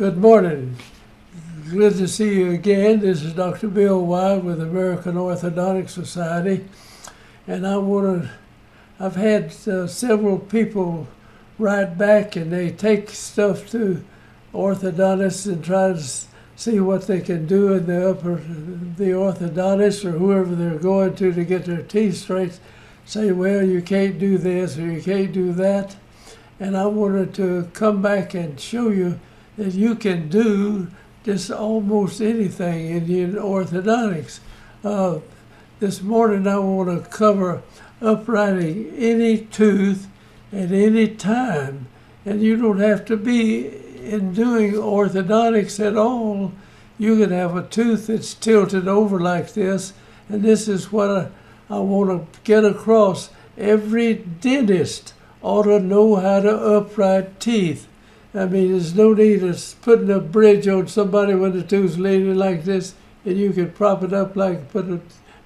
Good morning. Good to see you again. This is Dr. Bill Wyatt with American Orthodontic Society, and I've had several people write back, and they take stuff to orthodontists and try to see what they can do in the orthodontist or whoever they're going to get their teeth straight. Say, well, you can't do this or you can't do that. And I wanted to come back and show you that you can do just almost anything in orthodontics. This morning I want to cover uprighting any tooth at any time. And you don't have to be in doing orthodontics at all. You can have a tooth that's tilted over like this, and this is what I want to get across. Every dentist ought to know how to upright teeth. I mean, there's no need of putting a bridge on somebody when the tooth's leaning like this, and you can prop it up like put a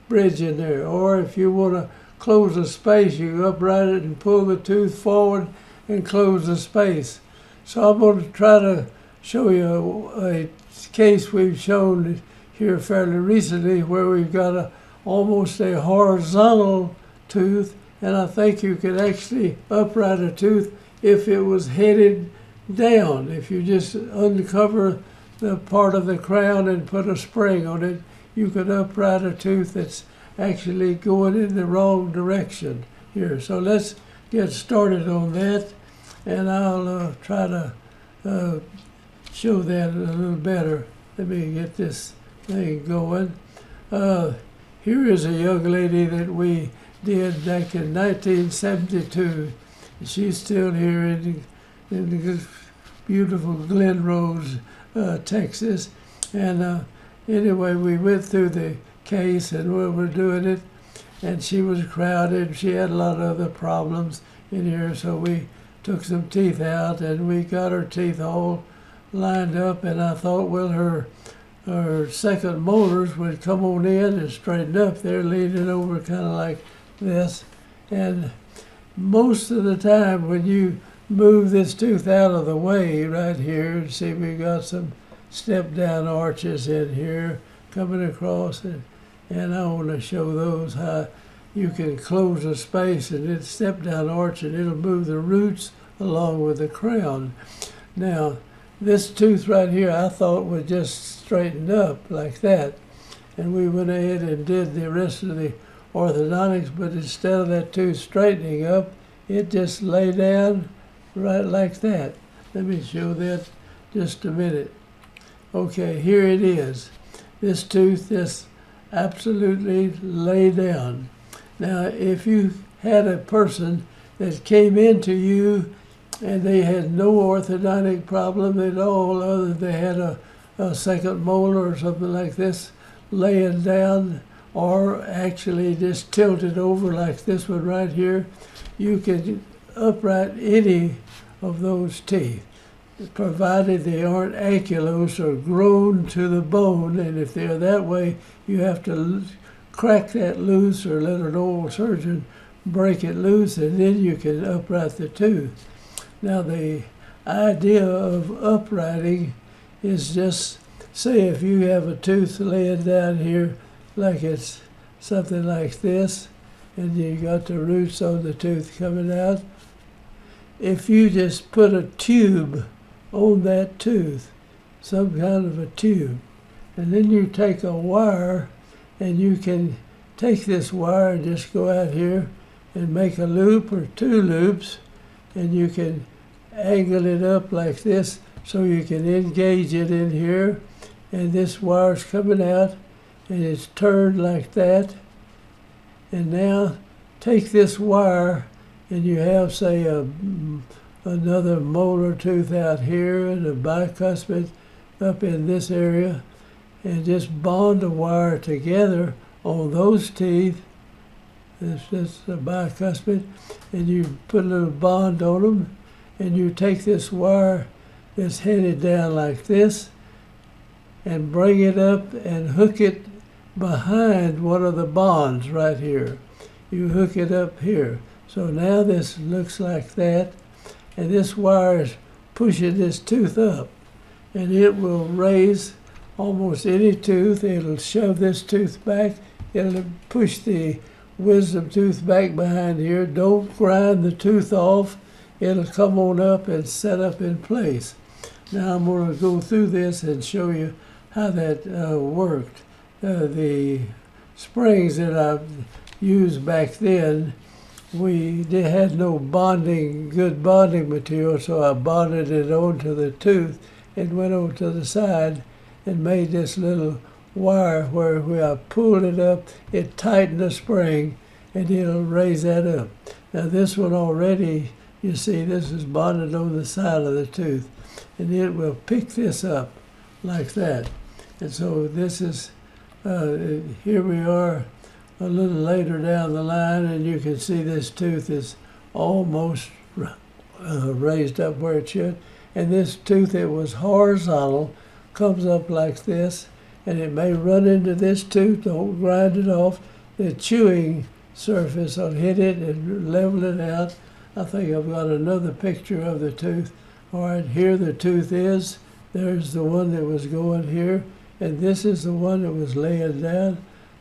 bridge in there. Or if you want to close a space, you upright it and pull the tooth forward and close the space. So I'm going to try to show you a case we've shown here fairly recently where we've got almost a horizontal tooth, and I think you could actually upright a tooth if it was headed down. If you just uncover the part of the crown and put a spring on it, you could upright a tooth that's actually going in the wrong direction here. So let's get started on that, and I'll try to show that a little better. Let me get this thing going. Here is a young lady that we did back in 1972. She's still here in the beautiful Glen Rose, Texas. And anyway, we went through the case and we were doing it, and she was crowded. She had a lot of other problems in here, so we took some teeth out and we got her teeth all lined up, and I thought, well, her second molars would come on in and straighten up. They're leaning over kind of like this. And most of the time when you move this tooth out of the way right here, see we got some step down arches in here coming across it, and I want to show those how you can close a space and then step down arch, and it'll move the roots along with the crown. Now this tooth right here I thought would just straighten up like that, and we went ahead and did the rest of the orthodontics, but instead of that tooth straightening up, it just lay down right like that. Let me show that just a minute. Okay, here it is. This tooth just absolutely lay down. Now, if you had a person that came into you and they had no orthodontic problem at all, other than they had a second molar or something like this laying down, or actually just tilted over like this one right here, you can upright any of those teeth, provided they aren't ankylosed or grown to the bone. And if they're that way, you have to crack that loose or let an oral surgeon break it loose, and then you can upright the tooth. Now, the idea of uprighting is just, say if you have a tooth laying down here like it's something like this, and you got the roots on the tooth coming out. If you just put a tube on that tooth, some kind of a tube, and then you take a wire, and you can take this wire and just go out here and make a loop or two loops, and you can angle it up like this so you can engage it in here, and this wire's coming out and it's turned like that. And now take this wire, and you have, say, another molar tooth out here and a bicuspid up in this area, and just bond the wire together on those teeth. This is a bicuspid, and you put a little bond on them, and you take this wire that's headed down like this and bring it up and hook it behind one of the bonds right here. You hook it up here. So now this looks like that, and this wire is pushing this tooth up. and it will raise almost any tooth. It'll shove this tooth back. It'll push the wisdom tooth back behind here. Don't grind the tooth off. It'll come on up and set up in place. Now I'm going to go through this and show you how that worked. The springs that I used back then, they had no good bonding material, so I bonded it onto the tooth and went over to the side and made this little wire where when I pulled it up, it tightened the spring and it'll raise that up. Now this one already, you see, this is bonded on the side of the tooth, and it will pick this up like that. And so this is, here we are a little later down the line, and you can see this tooth is almost raised up where it should. And this tooth that was horizontal comes up like this, and it may run into this tooth. Don't grind it off. The chewing surface will hit it and level it out. I think I've got another picture of the tooth. All right, here the tooth is. There's the one that was going here, and this is the one that was laying down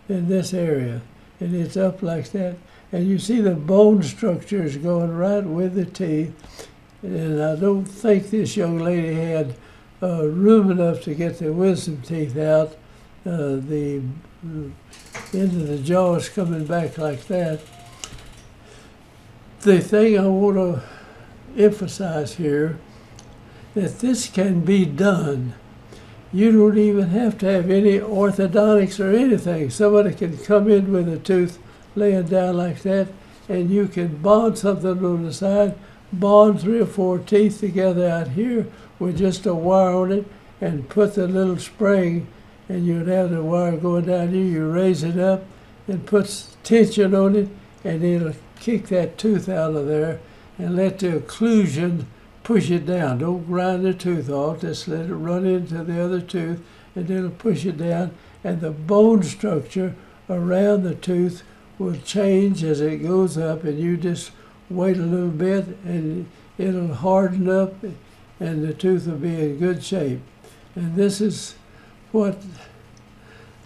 in this area, and it's up like that. And you see the bone structure is going right with the teeth. And I don't think this young lady had room enough to get the wisdom teeth out. The end of the jaw is coming back like that. The thing I want to emphasize here, that this can be done. You don't even have to have any orthodontics or anything. Somebody can come in with a tooth laying down like that, and you can bond something on the side, bond 3 or 4 teeth together out here with just a wire on it, and put the little spring, and you'd have the wire going down here. You raise it up and put tension on it, and it'll kick that tooth out of there and let the occlusion push it down. Don't grind the tooth off, just let it run into the other tooth, and it'll push it down, and the bone structure around the tooth will change as it goes up, and you just wait a little bit and it'll harden up and the tooth will be in good shape. And this is what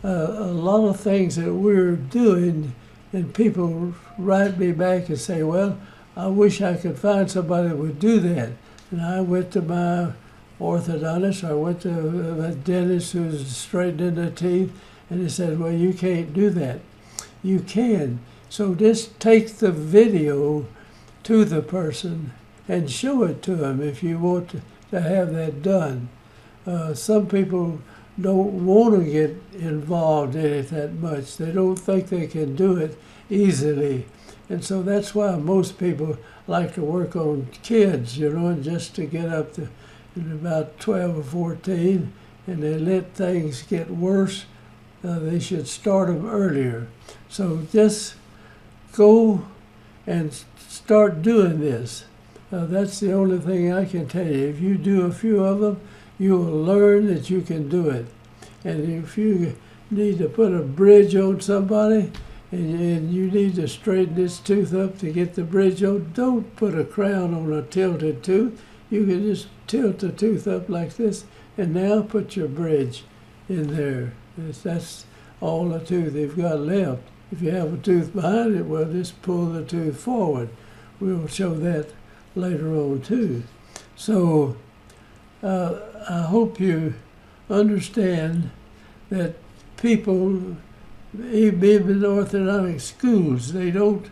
a lot of things that we're doing, and people write me back and say, well, I wish I could find somebody that would do that. And I went to my orthodontist, I went to a dentist who's straightening the teeth, and he said, well, you can't do that. You can. So just take the video to the person and show it to them if you want to have that done. Some people don't want to get involved in it that much. They don't think they can do it easily. And so that's why most people like to work on kids, and just to get up to about 12 or 14, and they let things get worse. They should start them earlier. So just go and start doing this. That's the only thing I can tell you. If you do a few of them, you will learn that you can do it. And if you need to put a bridge on somebody, and you need to straighten this tooth up to get the bridge on, don't put a crown on a tilted tooth. You can just tilt the tooth up like this, and now put your bridge in there. That's all the tooth they've got left. If you have a tooth behind it, well, just pull the tooth forward. We'll show that later on too. So I hope you understand that people, even in orthodontic schools, they don't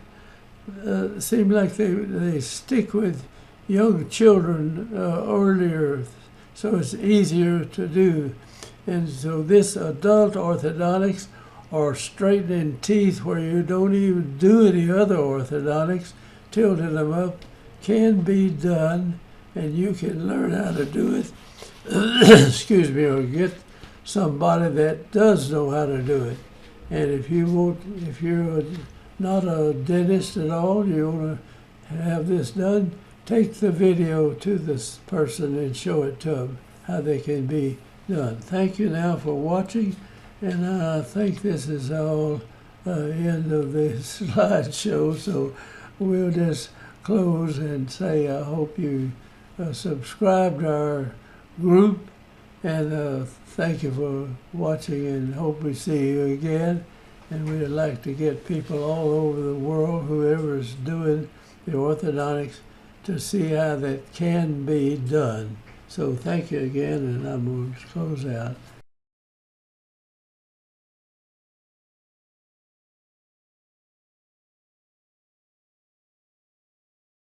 seem like they stick with young children earlier, so it's easier to do. And so this adult orthodontics, or straightening teeth where you don't even do any other orthodontics, tilting them up, can be done, and you can learn how to do it. Excuse me, or get somebody that does know how to do it. And if you're not a dentist at all, you want to have this done, take the video to this person and show it to them how they can be done. Thank you now for watching, and I think this is all end of the slideshow, so we'll just close and say I hope you subscribe to our group And thank you for watching, and hope we see you again. And we'd like to get people all over the world, whoever is doing the orthodontics, to see how that can be done. So thank you again, and I'm going to close out.